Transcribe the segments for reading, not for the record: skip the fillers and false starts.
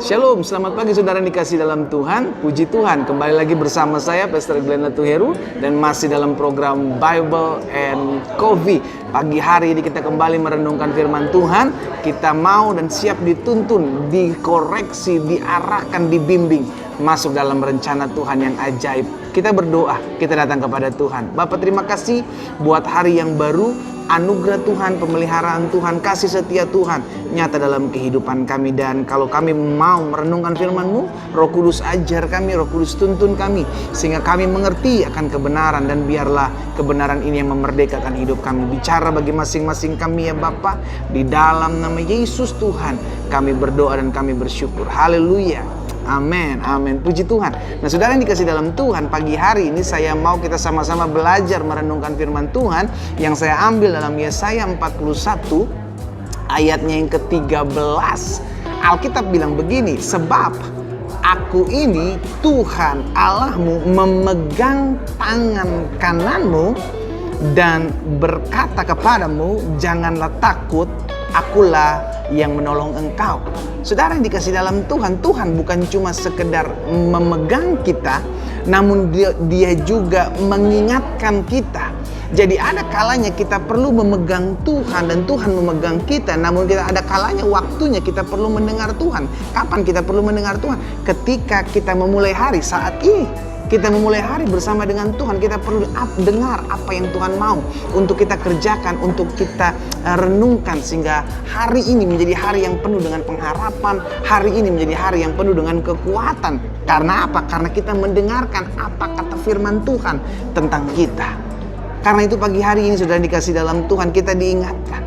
Shalom, selamat pagi saudara yang dikasih dalam Tuhan. Puji Tuhan, kembali lagi bersama saya Pastor Glenn Latuheru dan masih dalam program Bible and Coffee. Pagi hari ini kita kembali merenungkan firman Tuhan. Kita mau dan siap dituntun, dikoreksi, diarahkan, dibimbing masuk dalam rencana Tuhan yang ajaib. Kita berdoa, kita datang kepada Tuhan. Bapa, terima kasih buat hari yang baru. Anugerah Tuhan, pemeliharaan Tuhan, kasih setia Tuhan nyata dalam kehidupan kami. Dan kalau kami mau merenungkan firman-Mu, Roh Kudus ajar kami, Roh Kudus tuntun kami, sehingga kami mengerti akan kebenaran. Dan biarlah kebenaran ini yang memerdekakan hidup kami. Bicara bagi masing-masing kami ya Bapa, di dalam nama Yesus Tuhan kami berdoa dan kami bersyukur. Haleluya. Amin, amin. Puji Tuhan. Nah, saudara yang dikasih dalam Tuhan, pagi hari ini saya mau kita sama-sama belajar merenungkan firman Tuhan yang saya ambil dalam Yesaya 41 ayatnya yang ke-13. Alkitab bilang begini, sebab Aku ini Tuhan Allahmu memegang tangan kananmu dan berkata kepadamu, janganlah takut, akulah yang menolong engkau. Saudara yang dikasih dalam Tuhan, Tuhan bukan cuma sekedar memegang kita, namun dia juga mengingatkan kita. Jadi ada kalanya kita perlu memegang Tuhan dan Tuhan memegang kita, namun ada kalanya waktunya kita perlu mendengar Tuhan. Kapan kita perlu mendengar Tuhan? Ketika kita memulai hari saat ini. Kita memulai hari bersama dengan Tuhan, kita perlu dengar apa yang Tuhan mau untuk kita kerjakan, untuk kita renungkan, sehingga hari ini menjadi hari yang penuh dengan pengharapan, hari ini menjadi hari yang penuh dengan kekuatan. Karena apa? Karena kita mendengarkan apa kata firman Tuhan tentang kita. Karena itu pagi hari ini sudah dikasih dalam Tuhan, kita diingatkan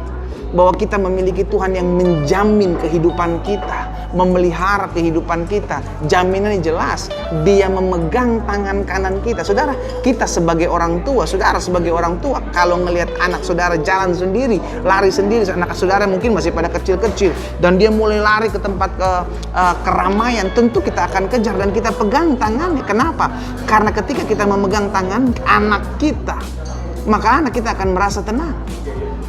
bahwa kita memiliki Tuhan yang menjamin kehidupan kita, memelihara kehidupan kita. Jaminannya jelas, Dia memegang tangan kanan kita. Saudara, kita sebagai orang tua, saudara sebagai orang tua, kalau ngelihat anak saudara jalan sendiri, lari sendiri, anak saudara mungkin masih pada kecil-kecil, dan dia mulai lari ke tempat keramaian, tentu kita akan kejar dan kita pegang tangannya. Kenapa? Karena ketika kita memegang tangan anak kita, maka anak kita akan merasa tenang.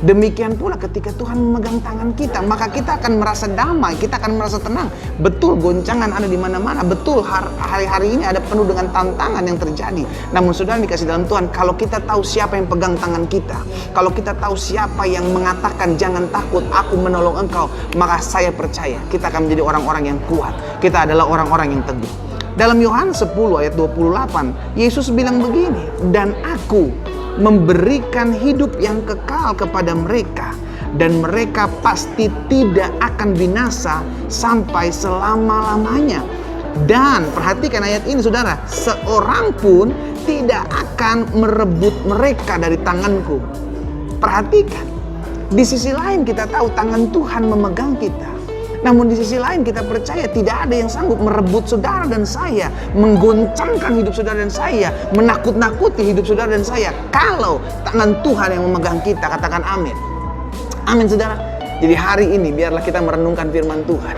Demikian pula ketika Tuhan memegang tangan kita, maka kita akan merasa damai, kita akan merasa tenang. Betul goncangan ada di mana-mana, betul hari-hari ini ada penuh dengan tantangan yang terjadi. Namun saudara dikasih dalam Tuhan, kalau kita tahu siapa yang pegang tangan kita, kalau kita tahu siapa yang mengatakan jangan takut, aku menolong engkau, maka saya percaya kita akan menjadi orang-orang yang kuat. Kita adalah orang-orang yang teguh. Dalam Yohanes 10 ayat 28, Yesus bilang begini, dan aku memberikan hidup yang kekal kepada mereka, dan mereka pasti tidak akan binasa sampai selama-lamanya. Dan perhatikan ayat ini saudara, seorang pun tidak akan merebut mereka dari tanganku. Perhatikan, di sisi lain kita tahu tangan Tuhan memegang kita, namun di sisi lain kita percaya tidak ada yang sanggup merebut saudara dan saya, menggoncangkan hidup saudara dan saya, menakut-nakuti hidup saudara dan saya, kalau tangan Tuhan yang memegang kita. Katakan amin. Amin saudara. Jadi hari ini biarlah kita merenungkan firman Tuhan.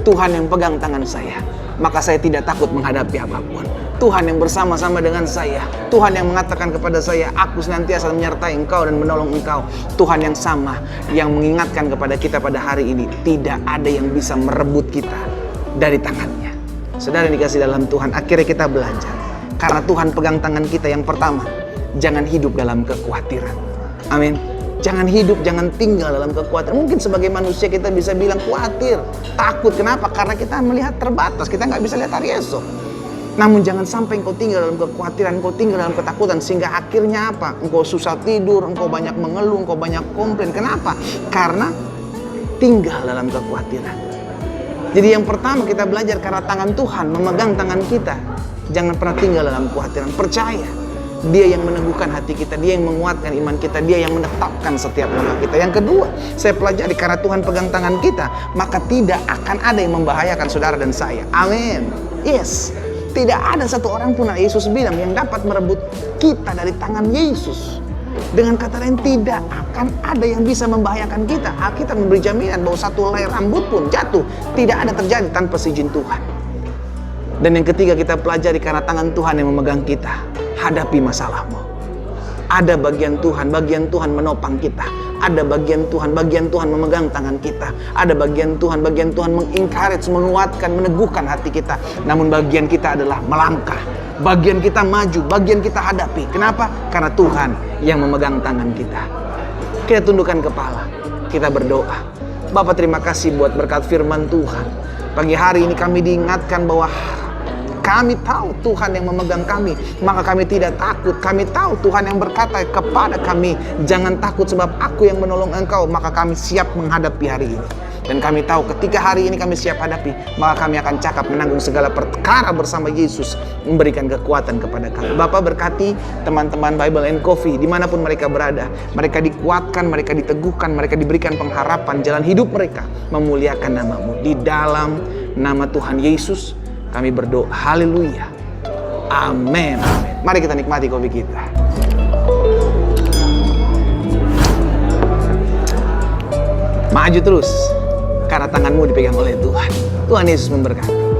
Tuhan yang pegang tangan saya, maka saya tidak takut menghadapi apapun. Tuhan yang bersama-sama dengan saya, Tuhan yang mengatakan kepada saya, aku senantiasa menyertai engkau dan menolong engkau. Tuhan yang sama, yang mengingatkan kepada kita pada hari ini, tidak ada yang bisa merebut kita dari tangannya. Saudara yang dikasih dalam Tuhan, akhirnya kita belajar. Karena Tuhan pegang tangan kita, yang pertama, jangan hidup dalam kekhawatiran. Amin. Jangan hidup, jangan tinggal dalam kekhawatiran. Mungkin sebagai manusia kita bisa bilang khawatir, takut. Kenapa? Karena kita melihat terbatas, kita nggak bisa lihat hari esok. Namun jangan sampai engkau tinggal dalam kekhawatiran, engkau tinggal dalam ketakutan, sehingga akhirnya apa? Engkau susah tidur, engkau banyak mengeluh, engkau banyak komplain. Kenapa? Karena tinggal dalam kekhawatiran. Jadi yang pertama kita belajar, karena tangan Tuhan memegang tangan kita, jangan pernah tinggal dalam kekhawatiran. Percaya, Dia yang meneguhkan hati kita, Dia yang menguatkan iman kita, Dia yang menetapkan setiap langkah kita. Yang kedua, saya pelajari, karena Tuhan pegang tangan kita, maka tidak akan ada yang membahayakan saudara dan saya. Amin. Yes. Tidak ada satu orang pun, Yesus bilang, yang dapat merebut kita dari tangan Yesus. Dengan kata lain, tidak akan ada yang bisa membahayakan kita. Alkitab memberi jaminan bahwa satu helai rambut pun jatuh tidak ada terjadi tanpa seizin Tuhan. Dan yang ketiga kita pelajari, karena tangan Tuhan yang memegang kita, hadapi masalahmu. Ada bagian Tuhan menopang kita. Ada bagian Tuhan memegang tangan kita. Ada bagian Tuhan mengencourage, menguatkan, meneguhkan hati kita. Namun bagian kita adalah melangkah. Bagian kita maju, bagian kita hadapi. Kenapa? Karena Tuhan yang memegang tangan kita. Kita tundukkan kepala, kita berdoa. Bapa, terima kasih buat berkat firman Tuhan. Pagi hari ini kami diingatkan bahwa kami tahu Tuhan yang memegang kami, maka kami tidak takut. Kami tahu Tuhan yang berkata kepada kami, jangan takut sebab aku yang menolong engkau. Maka kami siap menghadapi hari ini. Dan kami tahu ketika hari ini kami siap hadapi, maka kami akan cakap menanggung segala perkara bersama Yesus, memberikan kekuatan kepada kami. Bapa, berkati teman-teman Bible and Coffee dimanapun mereka berada. Mereka dikuatkan, mereka diteguhkan, mereka diberikan pengharapan. Jalan hidup mereka memuliakan nama-Mu. Di dalam nama Tuhan Yesus kami berdoa, haleluya, amin. Mari kita nikmati kopi kita. Maju terus, karena tanganmu dipegang oleh Tuhan. Tuhan Yesus memberkati.